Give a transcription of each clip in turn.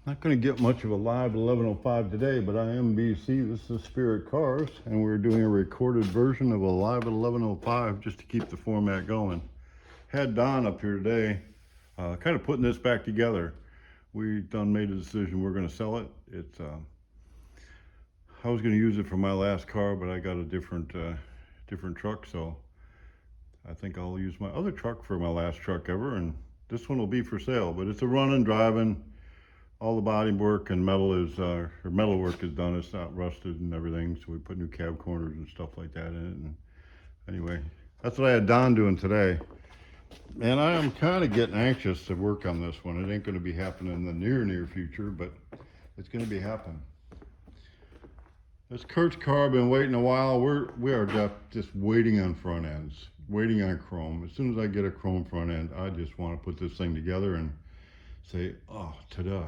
Not going to get much of a live 1105 today, but I am BC. This is Spiritcars, and we're doing a recorded version of a live at 1105 just to keep the format going. Had Don up here today, kind of putting this back together. We made a decision we're going to sell it. I was going to use it for my last car, but I got a different truck, so I think I'll use my other truck for my last truck ever, and this one will be for sale. But it's a running, driving. All the body work and metal work is done. It's not rusted and everything. So we put new cab corners and stuff like that in it. And anyway, that's what I had Don doing today. And I am kind of getting anxious to work on this one. It ain't going to be happening in the near future, but it's going to be happening. This Kurt's car, been waiting a while. We are just waiting on front ends, waiting on chrome. As soon as I get a chrome front end, I just want to put this thing together and say, oh, ta-da.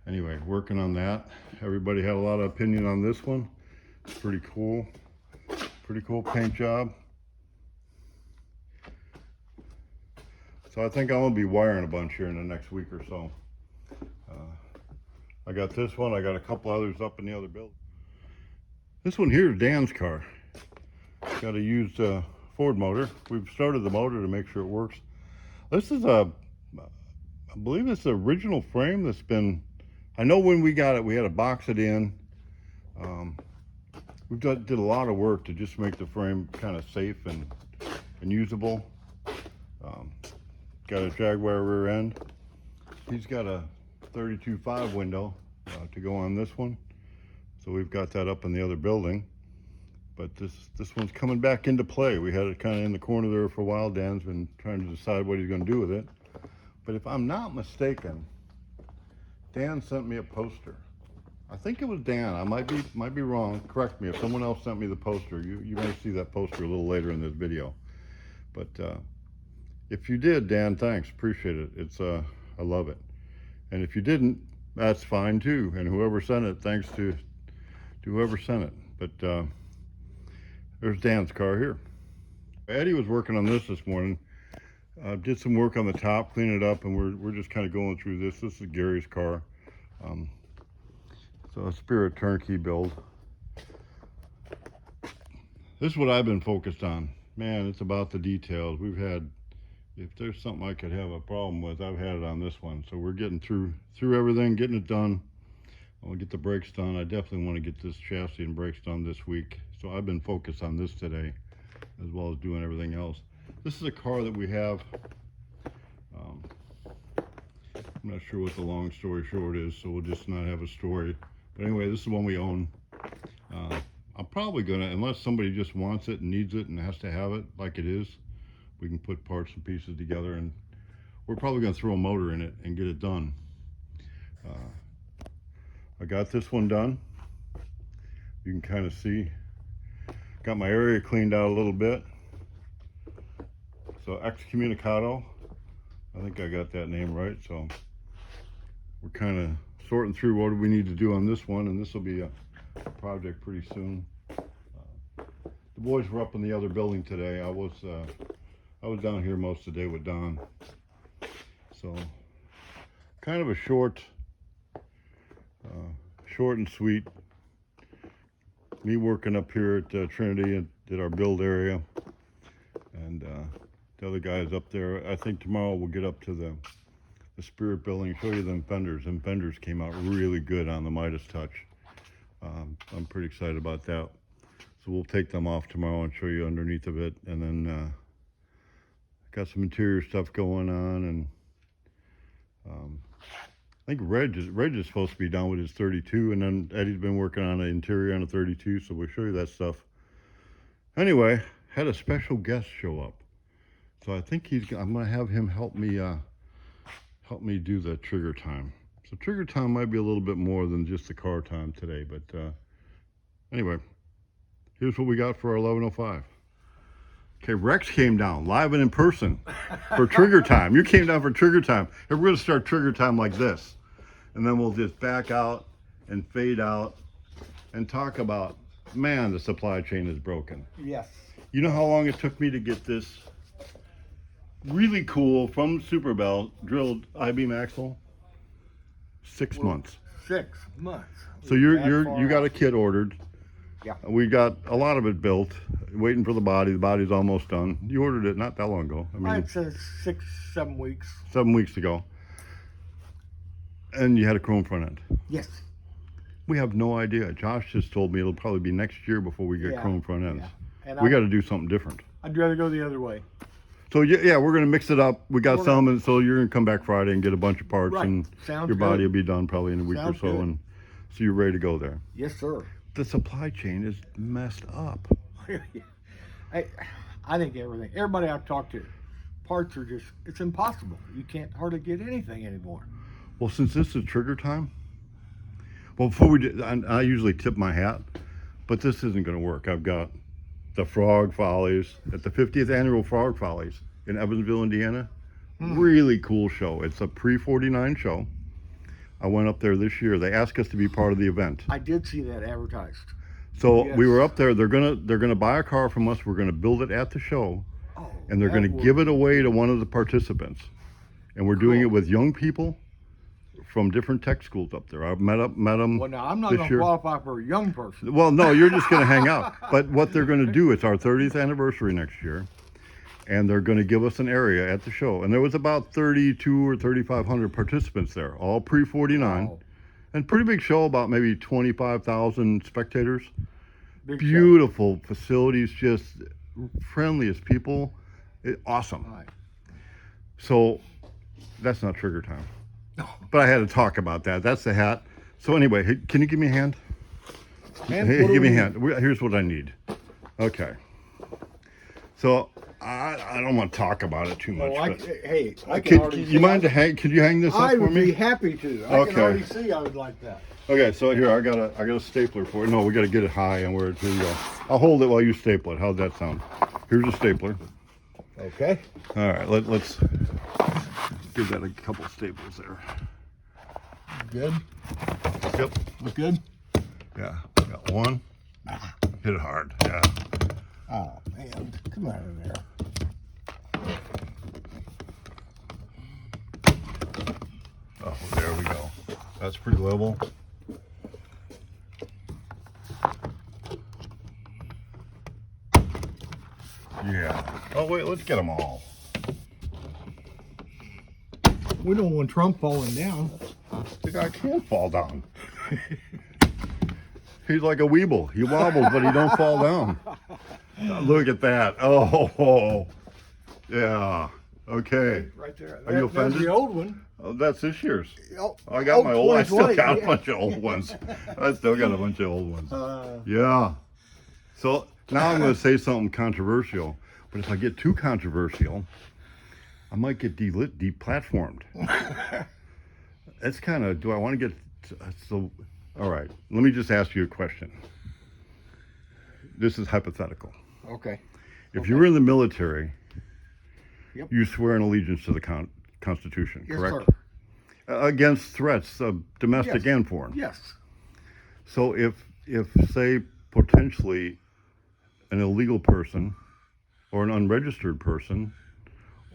Anyway, working on that. Everybody had a lot of opinion on this one. It's pretty cool paint job. So I think I'm gonna be wiring a bunch here in the next week or so. I got this one, I got a couple others up in the other building. This one here is Dan's car. Got a used Ford motor. We've started the motor to make sure it works. This is I believe it's the original frame that's been, I know when we got it, we had to box it in. We did a lot of work to just make the frame kind of safe and usable. Got a Jaguar rear end. He's got a 32.5 window to go on this one. So we've got that up in the other building. But this one's coming back into play. We had it kind of in the corner there for a while. Dan's been trying to decide what he's going to do with it. But if I'm not mistaken, Dan sent me a poster. I think it was Dan. I might be wrong. Correct me if someone else sent me the poster. You may see that poster a little later in this video. But if you did, Dan, thanks. Appreciate it. I love it. And if you didn't, that's fine too. And whoever sent it, thanks to whoever sent it. But there's Dan's car here. Eddie was working on this morning. Did some work on the top, clean it up, and we're just kind of going through this. This is Gary's car. So a Spirit turnkey build. This is what I've been focused on. Man, it's about the details. We've had, if there's something I could have a problem with, I've had it on this one. So we're getting through everything, getting it done. I want to get the brakes done. I definitely want to get this chassis and brakes done this week. So I've been focused on this today, as well as doing everything else. This is a car that we have. I'm not sure what the long story short is, so we'll just not have a story. But anyway, this is one we own. I'm probably gonna, unless somebody just wants it and needs it and has to have it like it is, we can put parts and pieces together, and we're probably gonna throw a motor in it and get it done. I got this one done. You can kind of see. Got my area cleaned out a little bit. So excommunicado, I think I got that name right. So we're kind of sorting through what do we need to do on this one, and this will be a project pretty soon. The boys were up in the other building today. I was down here most of the day with Don. So kind of a short and sweet. Me working up here at Trinity at our build area, and the other guys up there. I think tomorrow we'll get up to the Spirit building, show you them fenders. Them fenders came out really good on the Midas Touch. I'm pretty excited about that. So we'll take them off tomorrow and show you underneath of it. And then got some interior stuff going on, and I think Reg is supposed to be down with his 32, and then Eddie's been working on an interior on a 32, so we'll show you that stuff. Anyway, had a special guest show up. So I think I'm gonna have him help me do the trigger time. So trigger time might be a little bit more than just the car time today, but anyway, here's what we got for our 1105. Okay, Rex came down live and in person for trigger time. You came down for trigger time. And we're gonna start trigger time like this. And then we'll just back out and fade out and talk about, man, the supply chain is broken. Yes. You know how long it took me to get this really cool from Superbell drilled I-beam axle? 6 months. 6 months. So you got a kit ordered. Yeah. We got a lot of it built, waiting for the body. The body's almost done. You ordered it not that long ago. I mean, I'd say 6, 7 weeks. 7 weeks ago. And you had a chrome front end. Yes. We have no idea. Josh just told me it'll probably be next year before we get chrome front ends. Yeah. And we got to do something different. I'd rather go the other way. So yeah, we're gonna mix it up. We got some, and so you're gonna come back Friday and get a bunch of parts, and your body will be done probably in a week or so, and so you're ready to go there. Yes, sir. The supply chain is messed up. I think everybody I've talked to, parts are just, it's impossible. You can't hardly get anything anymore. Well, since this is trigger time, well, before we do, I usually tip my hat, but this isn't gonna work. I've got the Frog Follies at the 50th annual Frog Follies in Evansville, Indiana. Really cool show. It's a pre-49 show. I went up there this year. They asked us to be part of the event. I did see that advertised. So we were up there. They're gonna buy a car from us. We're gonna build it at the show, and they're gonna give it away to one of the participants. And we're doing it with young people from different tech schools up there. I've met them. Well, now I'm not going to qualify for a young person. Well, no, you're just going to hang out. But what they're going to do, it's our 30th anniversary next year, and they're going to give us an area at the show. And there was about 32 or 3,500 participants there, all pre-49, Wow. and pretty big show, about maybe 25,000 spectators. Big Beautiful facilities, just friendliest people, awesome. Right. So that's not trigger time. But I had to talk about that. That's the hat. So anyway, can you give me a hand? Hey, give me a hand. Here's what I need. Okay. So I don't want to talk about it too much. I can already see. You mind to hang? Could you hang this up for me? I would be happy to. I can already see I would like that. Okay, so here I got a stapler for it. No, we got to get it high and where it's. Here you go. I'll hold it while you staple it. How's that sound? Here's a stapler. Okay. All right. Let's give that a couple staples there. Good. Yep. Look good? Yeah. Got one. Hit it hard. Yeah. Oh, man. Come out of there. Oh, there we go. That's pretty level. Yeah. Oh, wait. Let's get them all. We don't want Trump falling down. The guy can't fall down. He's like a weeble. He wobbles, but he don't fall down. Look at that. Oh, yeah. Okay. Right there. Are you offended? That's the old one. Oh, that's this year's. Oh, I got my old. I still 2020, got a bunch of old ones. I still got a bunch of old ones. Yeah. So now I'm going to say something controversial, but if I get too controversial, I might get deplatformed. That's kind of, do I want to get, so, all right, let me just ask you a question. This is hypothetical. Okay. If you were in the military, Yep. you swear an allegiance to the Constitution, Yes, correct? sir. Against threats, domestic and foreign. Yes. So if say, potentially an illegal person or an unregistered person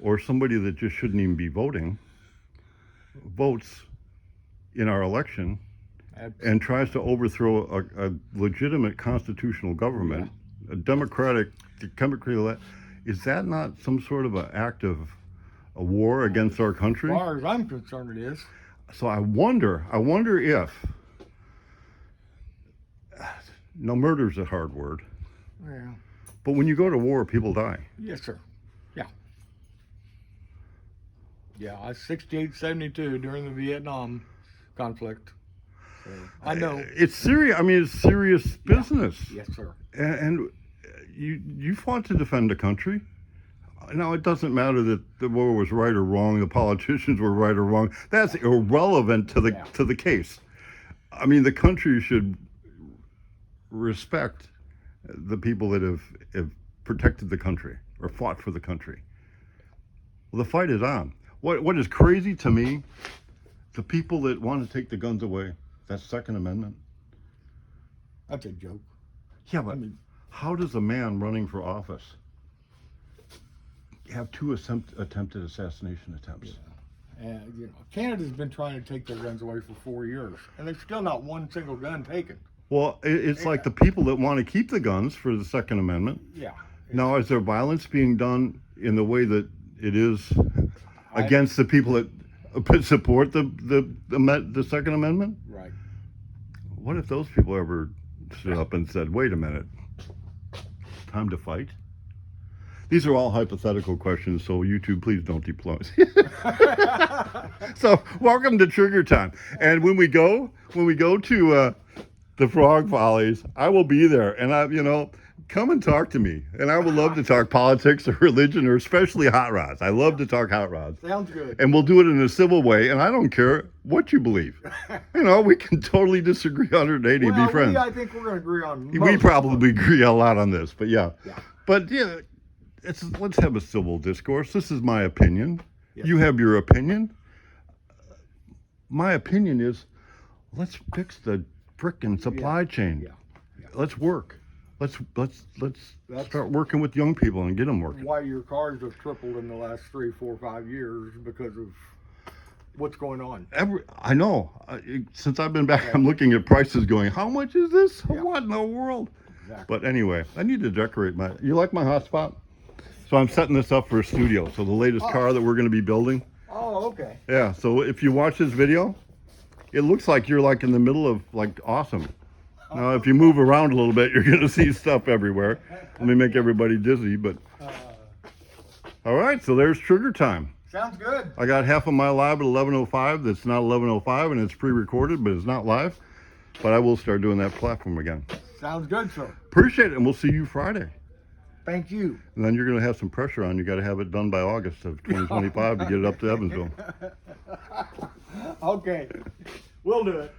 or somebody that just shouldn't even be voting votes in our election and tries to overthrow a legitimate constitutional government, a democratic, is that not some sort of an act of a war against our country? As far as I'm concerned, it is. So I wonder if, no, murder's a hard word, Yeah. but when you go to war, people die. Yes, sir. Yeah. Yeah, I was 68, 72 during the Vietnam conflict. So I know. It's serious. I mean, it's serious business. Yes, sir. And you fought to defend the country. Now, it doesn't matter that the war was right or wrong, the politicians were right or wrong. That's irrelevant to the case. I mean, the country should respect the people that have protected the country or fought for the country. Well, the fight is on. What is crazy to me, the people that want to take the guns away, that's Second Amendment. That's a joke. Yeah, but how does a man running for office have two attempted assassination attempts? And Canada's been trying to take their guns away for 4 years, and there's still not one single gun taken. Well, it's like the people that want to keep the guns for the Second Amendment. Yeah. Now, is there violence being done in the way that it is against the people that support the Second Amendment? Right. What if those people ever stood up and said, "Wait a minute, time to fight"? These are all hypothetical questions, so YouTube, please don't deploy. So, welcome to Trigger Time. And when we go to the Frog Follies, I will be there, and come and talk to me. And I would love to talk politics or religion, or especially hot rods. I love to talk hot rods. Sounds good. And we'll do it in a civil way, and I don't care what you believe. We can totally disagree 180 and be friends. I think we're going to agree on most. We probably agree a lot on this, but yeah. Yeah. But yeah, let's have a civil discourse. This is my opinion. Yes. You have your opinion. My opinion is, let's fix the frickin' supply chain. Yeah. Yeah. Let's work. Let's start working with young people and get them working. Why your cars have tripled in the last 3, 4, 5 years because of what's going on. I know. Since I've been back, I'm looking at prices going, how much is this? Yeah. What in the world? Exactly. But anyway, I need to decorate you like my hotspot? So I'm setting this up for a studio. So the latest car that we're going to be building. Oh, okay. Yeah. So if you watch this video, it looks like you're like in the middle of awesome. Now, if you move around a little bit, you're going to see stuff everywhere. Let me make everybody dizzy, but. All right. So there's Trigger Time. Sounds good. I got half of my live at 11:05. That's not 11:05, and it's pre-recorded, but it's not live. But I will start doing that platform again. Sounds good, sir. Appreciate it, and we'll see you Friday. Thank you. And then you're going to have some pressure on. You got to have it done by August of 2025 to get it up to Evansville. Okay. We'll do it.